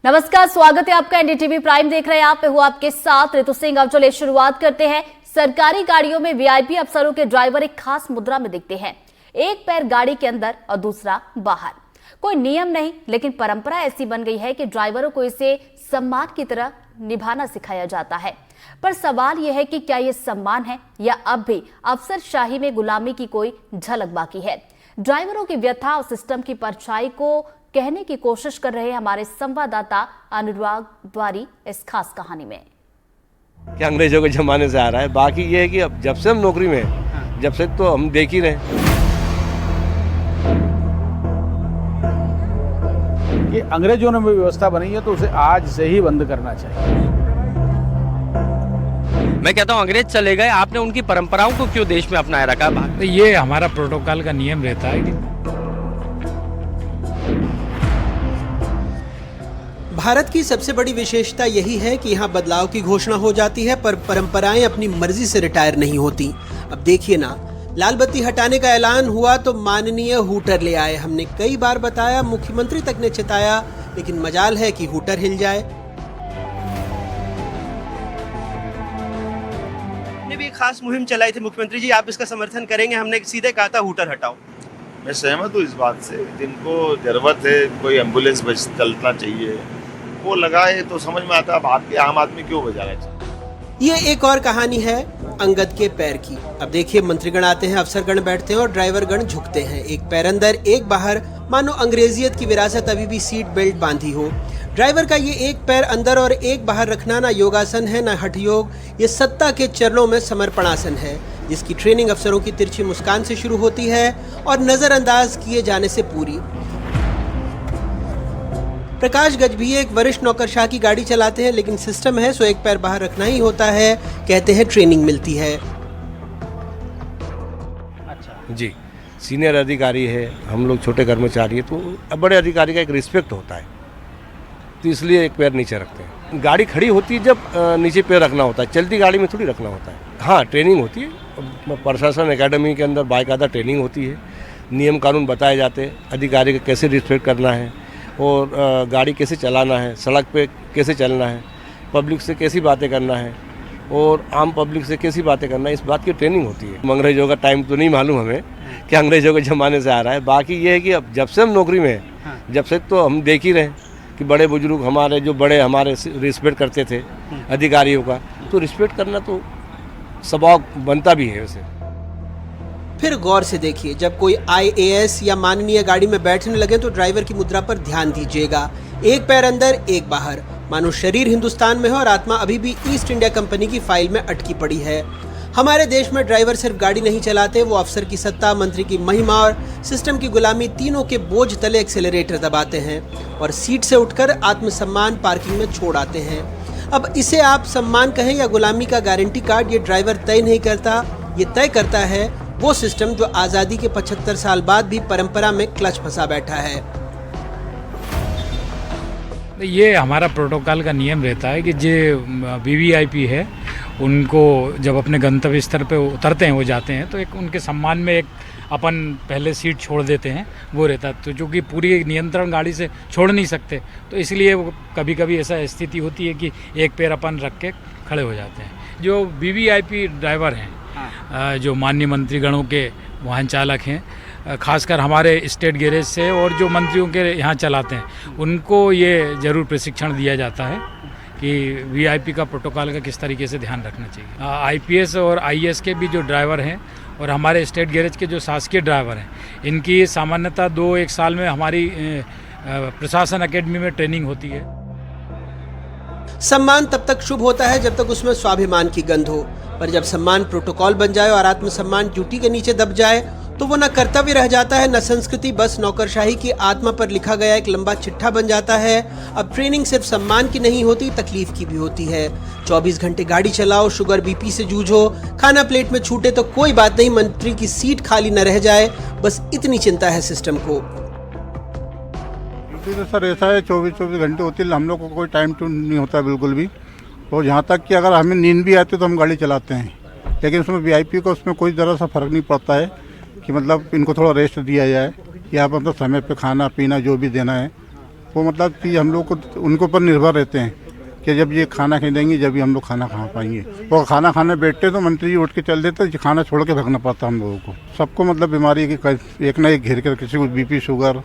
नमस्कार, स्वागत है आपका। एनडीटीवी प्राइम देख रहे हैं आप। हूं आपके साथ ऋतु सिंह। अब चलिए शुरुआत करते हैं। सरकारी गाड़ियों में वीआईपी अफसरों के ड्राइवर एक खास मुद्रा में दिखते हैं, एक पैर गाड़ी के अंदर और दूसरा बाहर। कोई नियम नहीं, लेकिन परंपरा ऐसी बन गई है कि ड्राइवरों को इसे सम्मान की तरह निभाना सिखाया जाता है। पर सवाल यह है कि क्या यह सम्मान है या अब भी अफसरशाही में गुलामी की कोई झलक बाकी है। ड्राइवरों की व्यथा और सिस्टम की परछाई को कहने की कोशिश कर रहे हमारे संवाददाता अनुराग द्वारी इस खास कहानी में। क्या अंग्रेजों के जमाने से आ रहा है। बाकी ये है कि अब जब से हम नौकरी में हैं, जब से तो हम देख ही रहे हैं कि अंग्रेजों ने भी व्यवस्था बनाई है, तो उसे आज से ही बंद करना चाहिए। मैं कहता हूँ अंग्रेज चले गए, आपने उनकी परंपराओं को क्यों देश में अपनाए रखा? तो ये हमारा प्रोटोकॉल का नियम रहता है कि भारत की सबसे बड़ी विशेषता यही है कि यहाँ बदलाव की घोषणा हो जाती है, पर परंपराएं अपनी मर्जी से रिटायर नहीं होती। अब देखिए ना, लाल बत्ती हटाने का ऐलान हुआ तो माननीय हूटर ले आए। हमने कई बार बताया, मुख्यमंत्री तक ने चिताया, लेकिन मजाल है कि हूटर हिल जाए। हमने भी एक खास मुहिम चलाई थी। मुख्यमंत्री जी, आप इसका समर्थन करेंगे? हमने सीधे कहा था हूटर हटाओ। मैं सहमत हूँ इस बात से। जिनको जरूरत है, कोई एम्बुलेंस बस चलना चाहिए, वो लगाए तो समझ में आता है। बात की आम आदमी क्यों बजाएगा? ये एक और कहानी है अंगद के पैर की। अब देखिए, मंत्रीगण आते हैं, अफसरगण बैठते हैं और ड्राइवरगण झुकते हैं। एक पैर अंदर एक बाहर, मानो अंग्रेजियत की विरासत अभी भी सीट बेल्ट बांधी हो। ड्राइवर का ये एक पैर अंदर और एक बाहर रखना ना योगासन है ना हठ योग, ये सत्ता के चरणों में समर्पणासन है, जिसकी ट्रेनिंग अफसरों की तिरछी मुस्कान से शुरू होती है और नजरअंदाज किए जाने से पूरी। प्रकाश गज भी एक वरिष्ठ नौकरशाह की गाड़ी चलाते हैं, लेकिन सिस्टम है सो एक पैर बाहर रखना ही होता है। कहते हैं ट्रेनिंग मिलती है। अच्छा जी, सीनियर अधिकारी है, हम लोग छोटे कर्मचारी है, तो बड़े अधिकारी का एक रिस्पेक्ट होता है, तो इसलिए एक पैर नीचे रखते हैं। गाड़ी खड़ी होती है जब नीचे पैर रखना होता है, चलती गाड़ी में थोड़ी रखना होता है। हाँ, ट्रेनिंग होती है, प्रशासन एकेडमी के अंदर बाकायदा ट्रेनिंग होती है, नियम कानून बताए जाते हैं, अधिकारी का कैसे रिस्पेक्ट करना है और गाड़ी कैसे चलाना है, सड़क पे कैसे चलना है, पब्लिक से कैसी बातें करना है और आम पब्लिक से कैसी बातें करना है, इस बात की ट्रेनिंग होती है। अंग्रेजों का टाइम तो नहीं मालूम हमें कि अंग्रेजों के ज़माने से आ रहा है। बाकी ये है कि अब जब से हम नौकरी में हैं, जब से तो हम देख ही रहे हैं कि बड़े बुजुर्ग हमारे जो बड़े हमारे रिस्पेक्ट करते थे अधिकारियों का, तो रिस्पेक्ट करना तो स्वभाव बनता भी है उसे। फिर गौर से देखिए, जब कोई आईएएस या माननीय गाड़ी में बैठने लगे तो ड्राइवर की मुद्रा पर ध्यान दीजिएगा। एक पैर अंदर एक बाहर, मानो शरीर हिंदुस्तान में हो और आत्मा अभी भी ईस्ट इंडिया कंपनी की फाइल में अटकी पड़ी है। हमारे देश में ड्राइवर सिर्फ गाड़ी नहीं चलाते, वो अफसर की सत्ता, मंत्री की महिमा और सिस्टम की गुलामी, तीनों के बोझ तले एक्सेलरेटर दबाते हैं और सीट से उठकर आत्मसम्मान पार्किंग में छोड़ आते हैं। अब इसे आप सम्मान कहें या गुलामी का गारंटी कार्ड, ये ड्राइवर तय नहीं करता, ये तय करता है वो सिस्टम जो आजादी के 75 साल बाद भी परंपरा में क्लच फंसा बैठा है। ये हमारा प्रोटोकॉल का नियम रहता है कि जो वीवीआईपी है, उनको जब अपने गंतव्य स्तर पे उतरते हैं, वो जाते हैं, तो एक उनके सम्मान में एक अपन पहले सीट छोड़ देते हैं, वो रहता है। तो चूँकि पूरी नियंत्रण गाड़ी से छोड़ नहीं सकते, तो इसलिए वो कभी कभी ऐसा स्थिति होती है कि एक पैर अपन रख के खड़े हो जाते हैं। जो वीवीआईपी ड्राइवर हैं, जो माननीय मंत्रीगणों के वाहन चालक हैं, खासकर हमारे स्टेट गैरेज से और जो मंत्रियों के यहाँ चलाते हैं, उनको ये ज़रूर प्रशिक्षण दिया जाता है कि वीआईपी का प्रोटोकॉल का किस तरीके से ध्यान रखना चाहिए। आईपीएस और आईएएस के भी जो ड्राइवर हैं और हमारे स्टेट गैरेज के जो शासकीय ड्राइवर हैं, इनकी सामान्यतः 2-1 साल में हमारी प्रशासन एकेडमी में ट्रेनिंग होती है। सम्मान तब तक शुभ होता है जब तक उसमें स्वाभिमान की गंध हो, पर जब सम्मान प्रोटोकॉल बन जाए और आत्मसम्मान ड्यूटी के नीचे दब जाए, तो वो न कर्तव्य रह जाता है न संस्कृति, बस नौकरशाही की आत्मा पर लिखा गया एक लंबा चिट्ठा बन जाता है। अब ट्रेनिंग सिर्फ सम्मान की नहीं होती, तकलीफ की भी होती है। 24 घंटे गाड़ी चलाओ, शुगर बीपी से जूझो, खाना प्लेट में छूटे तो कोई बात नहीं, मंत्री की सीट खाली न रह जाए, बस इतनी चिंता है सिस्टम को। तो सर ऐसा है, 24 घंटे होती है, हम लोग को कोई टाइम टू नहीं होता बिल्कुल भी। और यहाँ तक कि अगर हमें नींद भी आती है तो हम गाड़ी चलाते हैं, लेकिन उसमें वीआईपी को उसमें कोई ज़रा सा फर्क नहीं पड़ता है कि मतलब इनको थोड़ा रेस्ट दिया जाए या मतलब समय पे खाना पीना जो भी देना है वो मतलब कि हम लोग को उनके ऊपर निर्भर रहते हैं कि जब ये खाना खरीदेंगे जब भी हम लोग खाना खा पाएंगे। और खाना खाने बैठते तो मंत्री जी उठ के चल देते, खाना छोड़ के भागना पड़ता हम लोगों को। सबको मतलब बीमारी की एक ना एक घेर कर, किसी को बीपी शुगर,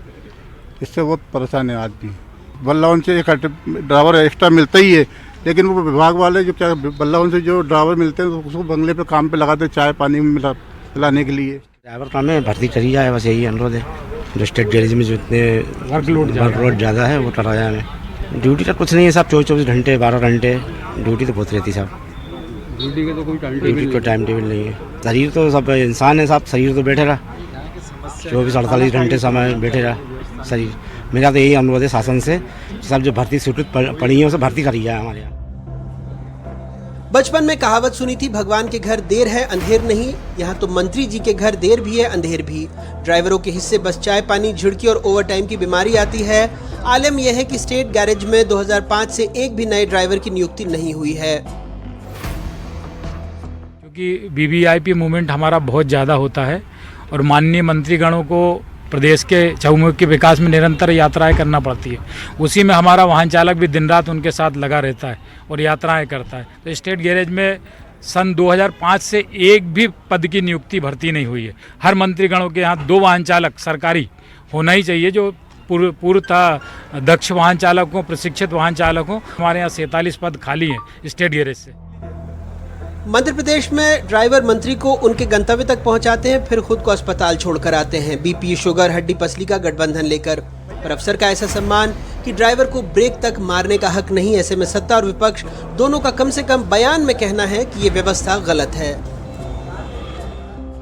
इससे बहुत परेशान है आदमी। बल्लावन से एक ड्राइवर एक्स्ट्रा मिलता ही है, लेकिन वो विभाग वाले जो क्या बल्लावन से जो ड्राइवर मिलते हैं तो उसको बंगले पे काम पे लगाते, चाय पानी में मिलाने के लिए। ड्राइवर काम में भर्ती करी जाए, बस यही अनुरोध है। जो स्टेट गैरेज में जो इतने वर्कलोड ज़्यादा है वो करा जाए हमें। ड्यूटी का कुछ नहीं है साहब, 24 घंटे 12 घंटे ड्यूटी तो बहुत रहती है साहब। ड्यूटी का तो कोई टाइम टेबल नहीं है। शरीर तो सब इंसान है साहब, शरीर तो बैठे रहा 24-48 घंटे समय बैठे रहा शरीर। मेरा तो यही अनुरोध है शासन से, सब जो भर्ती स्वीकृत पड़ी है उसे भर्ती करी जाए हमारे यहाँ। बचपन में कहावत सुनी थी, भगवान के घर देर है अंधेर नहीं। यहाँ तो मंत्री जी के घर देर भी है अंधेर भी। ड्राइवरों के हिस्से बस चाय पानी, झिड़की और ओवरटाइम की बीमारी आती है। आलम यह है कि स्टेट गैरेज में 2005 से एक भी नए ड्राइवर की नियुक्ति नहीं हुई है। क्योंकि वीवीआईपी मूवमेंट हमारा बहुत ज़्यादा होता है और माननीय मंत्रीगणों को प्रदेश के चहुमुखी विकास में निरंतर यात्राएं करना पड़ती है। उसी में हमारा वाहन चालक भी दिन रात उनके साथ लगा रहता है और यात्राएं करता है। तो स्टेट गैरेज में सन 2005 से एक भी पद की नियुक्ति भर्ती नहीं हुई है। हर मंत्रीगणों के यहाँ 2 वाहन चालक सरकारी होना ही चाहिए, जो पूर्णतः दक्ष वाहन चालक हो, प्रशिक्षित वाहन चालक हो। हमारे यहाँ 47 पद खाली हैं स्टेट गैरेज से। मध्य प्रदेश में ड्राइवर मंत्री को उनके गंतव्य तक पहुंचाते हैं, फिर खुद को अस्पताल छोड़कर आते हैं, बीपी शुगर हड्डी पसली का गठबंधन लेकर। पर अफसर का ऐसा सम्मान कि ड्राइवर को ब्रेक तक मारने का हक नहीं। ऐसे में सत्ता और विपक्ष दोनों का कम से कम बयान में कहना है कि ये व्यवस्था गलत है।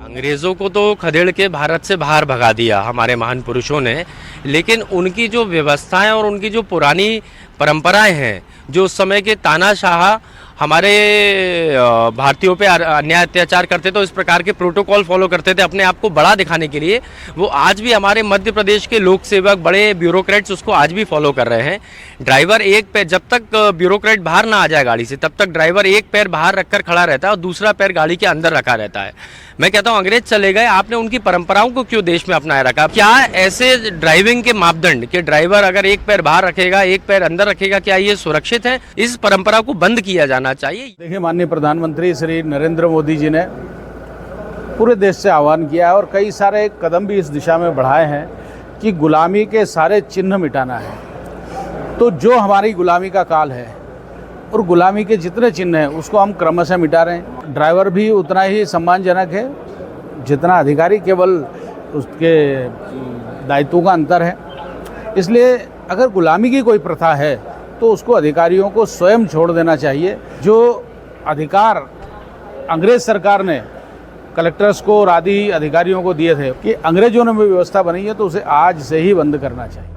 अंग्रेजों को तो खदेड़ के भारत से बाहर भगा दिया हमारे महान पुरुषों ने, लेकिन उनकी जो व्यवस्थाएं और उनकी जो पुरानी परंपराएं हैं, जो उस समय के तानाशाह हमारे भारतीयों पे अन्याय अत्याचार करते तो इस प्रकार के प्रोटोकॉल फॉलो करते थे अपने आप को बड़ा दिखाने के लिए, वो आज भी हमारे मध्य प्रदेश के लोक सेवक बड़े ब्यूरोक्रेट्स उसको आज भी फॉलो कर रहे हैं। ड्राइवर एक पैर, जब तक ब्यूरोक्रेट बाहर ना आ जाए गाड़ी से, तब तक ड्राइवर एक पैर बाहर रखकर खड़ा रहता है और दूसरा पैर गाड़ी के अंदर रखा रहता है। मैं कहता हूँ अंग्रेज चले गए, आपने उनकी परंपराओं को क्यों देश में अपनाए रखा? क्या ऐसे ड्राइविंग के मापदंड कि ड्राइवर अगर एक पैर बाहर रखेगा एक पैर अंदर रखेगा, क्या ये सुरक्षित है? इस परंपरा को बंद किया जाना चाहिए। देखिए, माननीय प्रधानमंत्री श्री नरेंद्र मोदी जी ने पूरे देश से आह्वान किया है और कई सारे कदम भी इस दिशा में बढ़ाए हैं कि गुलामी के सारे चिन्ह मिटाना है। तो जो हमारी गुलामी का काल है और गुलामी के जितने चिन्ह हैं उसको हम क्रमशः मिटा रहे हैं। ड्राइवर भी उतना ही सम्मानजनक है जितना अधिकारी, केवल उसके दायित्वों का अंतर है। इसलिए अगर गुलामी की कोई प्रथा है तो उसको अधिकारियों को स्वयं छोड़ देना चाहिए। जो अधिकार अंग्रेज सरकार ने कलेक्टर्स को और आदि अधिकारियों को दिए थे कि अंग्रेजों ने व्यवस्था बनाई है, तो उसे आज से ही बंद करना चाहिए।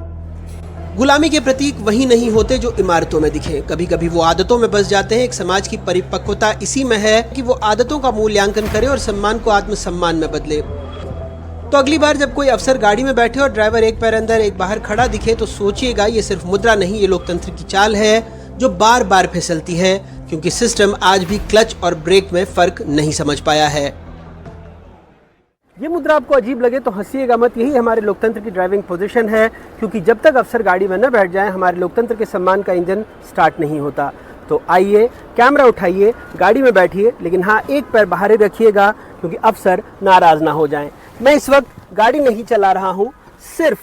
गुलामी के प्रतीक वही नहीं होते जो इमारतों में दिखे, कभी कभी वो आदतों में बस जाते हैं। एक समाज की परिपक्वता इसी में है कि वो आदतों का मूल्यांकन करे और सम्मान को आत्मसम्मान में बदले। तो अगली बार जब कोई अफसर गाड़ी में बैठे और ड्राइवर एक पैर अंदर एक बाहर खड़ा दिखे तो सोचिएगा ये सिर्फ मुद्रा नहीं, ये लोकतंत्र की चाल है जो बार बार फिसलती है, क्योंकि सिस्टम आज भी क्लच और ब्रेक में फर्क नहीं समझ पाया है। ये मुद्रा आपको अजीब लगे तो हंसिएगा मत, यही हमारे लोकतंत्र की ड्राइविंग पोजीशन है, क्योंकि जब तक अफसर गाड़ी में न बैठ जाएं हमारे लोकतंत्र के सम्मान का इंजन स्टार्ट नहीं होता। तो आइए, कैमरा उठाइए, गाड़ी में बैठिए, लेकिन हाँ एक पैर बाहर ही रखिएगा क्योंकि अफसर नाराज ना हो जाएं। मैं इस वक्त गाड़ी नहीं चला रहा हूँ, सिर्फ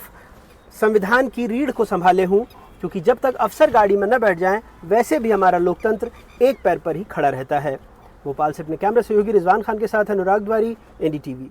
संविधान की रीढ़ को संभाले हूँ, क्योंकि जब तक अफसर गाड़ी में न बैठ जाएं वैसे भी हमारा लोकतंत्र एक पैर पर ही खड़ा रहता है। भोपाल से अपने कैमरा सहयोगी रिजवान खान के साथ अनुराग द्वारी, NDTV।